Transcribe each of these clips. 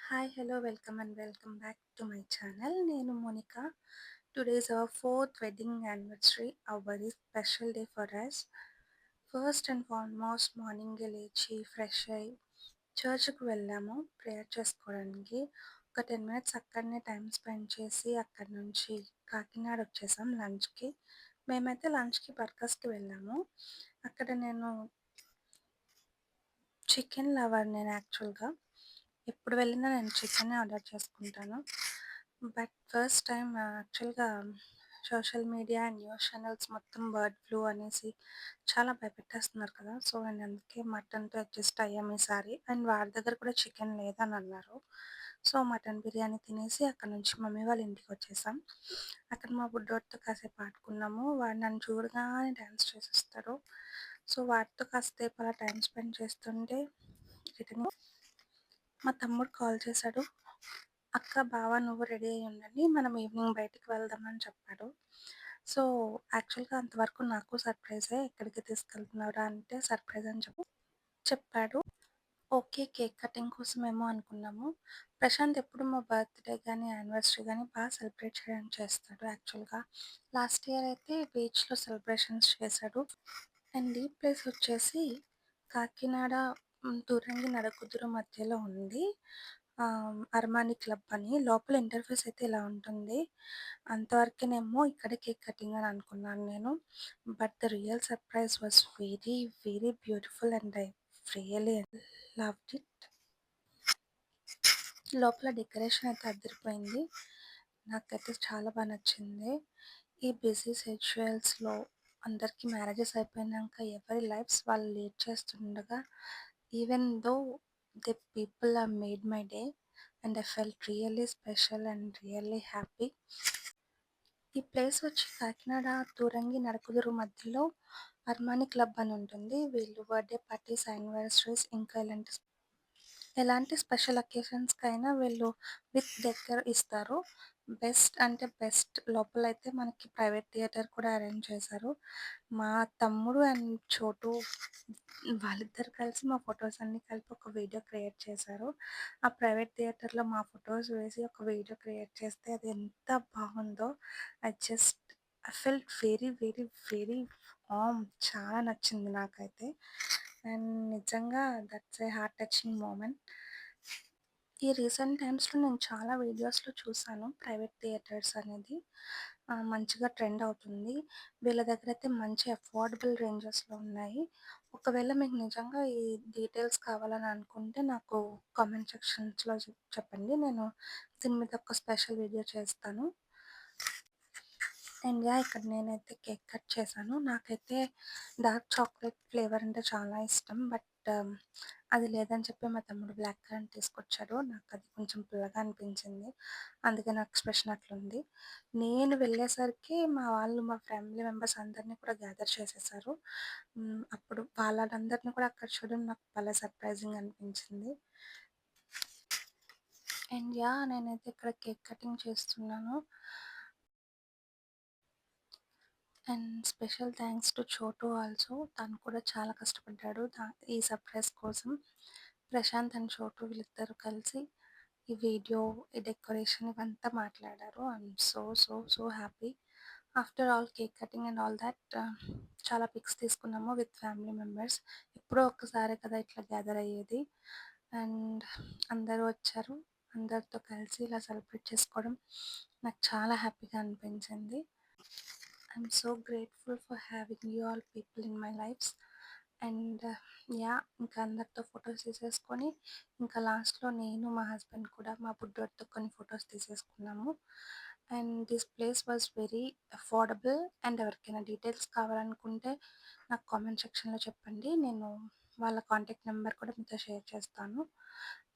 Hi, hello, welcome and welcome back to my channel. Nenu Monica. Today is our fourth wedding anniversary, a very special day for us. First and foremost మార్నింగే లేచి fresh అయ్యి చర్చ్కి వెళ్ళాము prayer చేసుకోవడానికి. ఒక 10 minutes అక్కడనే time spend చేసి అక్కడి నుంచి కాకినాడ వచ్చేసాం లంచ్కి. మేమైతే లంచ్కి బర్గర్స్కి వెళ్ళాము. అక్కడ నేను చికెన్ లవర్ నేను యాక్చువల్గా. ఎప్పుడు వెళ్ళినా నేను చికెనే ఆర్డర్ చేసుకుంటాను. బట్ ఫస్ట్ టైం యాక్చువల్‌గా social media and news channels మొత్తం బర్డ్ ఫ్లూ అనేసి చాలా భయపెట్టేస్తున్నారు కదా! సో, నేను అందుకే మటన్‌తో అడ్జస్ట్ అయ్యాం ఈసారి. అండ్ వాడి దగ్గర కూడా చికెన్ లేదని అన్నారు. సో, మటన్ బిర్యానీ తినేసి అక్కడి నుంచి మమ్మీ వాళ్ళ ఇంటికొచ్చేసాం. అక్కడ మా బుడ్డోడితో కాసేపు ఆడుకున్నాము. వాడు నన్ను చూడగానే డాన్స్ చేసేస్తాడు. సో, వాడితో కాసేపు అలా టైమ్ స్పెండ్ చేస్తుంటే రిటర్నింగ్ మా తమ్ముడు కాల్ చేశాడు. "అక్క, బావ నువ్వు రెడీ అయ్యి ఉండండి. మనం ఈవినింగ్ బయటికి వెళ్దాం" అని చెప్పాడు. సో, యాక్చువల్‌గా అంతవరకు నాకు సర్ప్రైజే. ఎక్కడికి తీసుకెళ్తున్నావురా అంటే సర్ప్రైజ్ అని చెప్పాడు. ఓకే. కేక్ కటింగ్ కోసమేమో అనుకున్నాము. ప్రశాంత్ ఎప్పుడు మా బర్త్‌డే గానీ, యానివర్సరీ గానీ సెలబ్రేట్ చేయడానికి చేస్తాడు యాక్చువల్‌గా. లాస్ట్ ఇయర్ అయితే బీచ్‌లో సెలబ్రేషన్స్ చేశాడు. అండ్ ఈ ప్లేస్ వచ్చేసి కాకినాడ తురంగి నడకుదురు మధ్యలో ఉంది. అర్మాని క్లబ్ అని. లోపల ఇంటర్ఫేస్ అయితే ఇలా ఉంటుంది. అంతవరకేనేమో ఇక్కడే కేక్ కటింగ్ అని అనుకున్నాను నేను. But the real surprise was very, very beautiful and I really loved it. లోపల డెకరేషన్ అయితే అదిరిపోయింది. నాకైతే చాలా నచ్చింది. ఈ బిజీ షెడ్యూల్స్‌లో అందరికీ మ్యారేజెస్ అయిపోయినాక ఎవరి లైఫ్స్ వాళ్ళు లీడ్ చేస్తుండగా even though the people have made my day and I felt really special and really happy. ఈ ప్లేస్ వచ్చి కాకినాడ తురంగి నడకుదురు మధ్యలో అర్మాని క్లబ్ అని ఉంటుంది. వీళ్ళు బర్త్‌డే పార్టీస్, యానివర్సరీస్ ఇంకా ఎలాంటి స్పెషల్ అకేషన్స్‌కైనా వీళ్ళు విత్ డెకర్ ఇస్తారు. బెస్ట్ అంటే బెస్ట్. లోపలైతే మనకి ప్రైవేట్ థియేటర్ కూడా అరేంజ్ చేశారు. మా తమ్ముడు అండ్ చోటు వాళ్ళిద్దరూ కలిసి మా ఫోటోస్ అన్నీ కలిపి ఒక వీడియో క్రియేట్ చేశారు. ఆ ప్రైవేట్ థియేటర్‌లో మా ఫోటోస్ వేసి ఒక వీడియో క్రియేట్ చేస్తే అది ఎంత బాగుందో. Just I felt very, very, very warm. చాలా నచ్చింది నాకైతే. అండ్ నిజంగా that's a heart touching moment. ఈ రీసెంట్ టైమ్స్‌లో నేను చాలా వీడియోస్‌లో చూసాను ప్రైవేట్ థియేటర్స్ అనేది. మంచిగా ట్రెండ్ అవుతుంది. వీళ్ళ దగ్గరైతే మంచి అఫోర్డబుల్ రేంజెస్‌లో ఉన్నాయి. ఒకవేళ మీకు నిజంగా ఈ డీటెయిల్స్ కావాలని అనుకుంటే నాకు కామెంట్ సెక్షన్స్‌లో చెప్పండి. నేను దీని మీద ఒక స్పెషల్ వీడియో చేస్తాను. అండ్ ఇక్కడ నేనైతే కేక్ కట్ చేశాను. నాకైతే డార్క్ చాక్లెట్ ఫ్లేవర్ అంటే చాలా ఇష్టం. బట్ అది లేదని చెప్పి మా తమ్ముడు బ్లాక్ కరెంట్ తీసుకొచ్చాడు. నాకది కొంచెం పుల్లగా అనిపించింది. అందుకే నా ఎక్స్‌ప్రెషన్ అట్లుంది. నేను వెళ్ళేసరికి మా ఫ్యామిలీ మెంబర్స్ అందరిని కూడా గ్యాదర్ చేసేసారు. అప్పుడు వాళ్ళనందరిని కూడా అక్కడ చూడడం నాకు భలే సర్ప్రైజింగ్ అనిపించింది. అండ్ నేనైతే ఇక్కడ కేక్ కటింగ్ చేస్తున్నాను. అండ్ స్పెషల్ థ్యాంక్స్ టు చోటు ఆల్సో. తను కూడా చాలా కష్టపడ్డాడు ఈ సర్ప్రైజ్ కోసం. ప్రశాంత్ అండ్ చోటు వీళ్ళిద్దరూ కలిసి ఈ వీడియో, ఈ డెకరేషన్ ఇవంతా మాట్లాడారు. I'm so, so, so happy. After all cake cutting and all thought చాలా పిక్స్ తీసుకున్నాము విత్ ఫ్యామిలీ మెంబర్స్. ఎప్పుడో ఒక్కసారే కదా ఇట్లా గ్యాదర్ అయ్యేది. అండ్ అందరూ వచ్చారు. అందరితో కలిసి ఇలా సెలబ్రేట్ చేసుకోవడం నాకు చాలా హ్యాపీగా అనిపించింది. I'm so grateful for having you all people in my lifes. And ఇంకా అందరితో ఫొటోస్ తీసేసుకొని ఇంకా లాస్ట్‌లో నేను, మా హస్బెండ్ కూడా మా బుడ్డోడితో కొన్ని ఫొటోస్ తీసేసుకున్నాము. And this place was very affordable. And ఎవరికైనా డీటెయిల్స్ కావాలనుకుంటే నాకు కామెంట్ సెక్షన్‌లో చెప్పండి. నేను వాళ్ళ కాంటాక్ట్ నెంబర్ కూడా మీతో షేర్ చేస్తాను.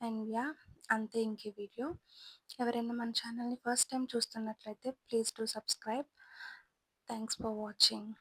అండ్ అంతే ఇంక ఈ వీడియో. ఎవరైనా మన ఛానల్‌ని ఫస్ట్ టైం చూస్తున్నట్లయితే please do subscribe. Thanks for watching.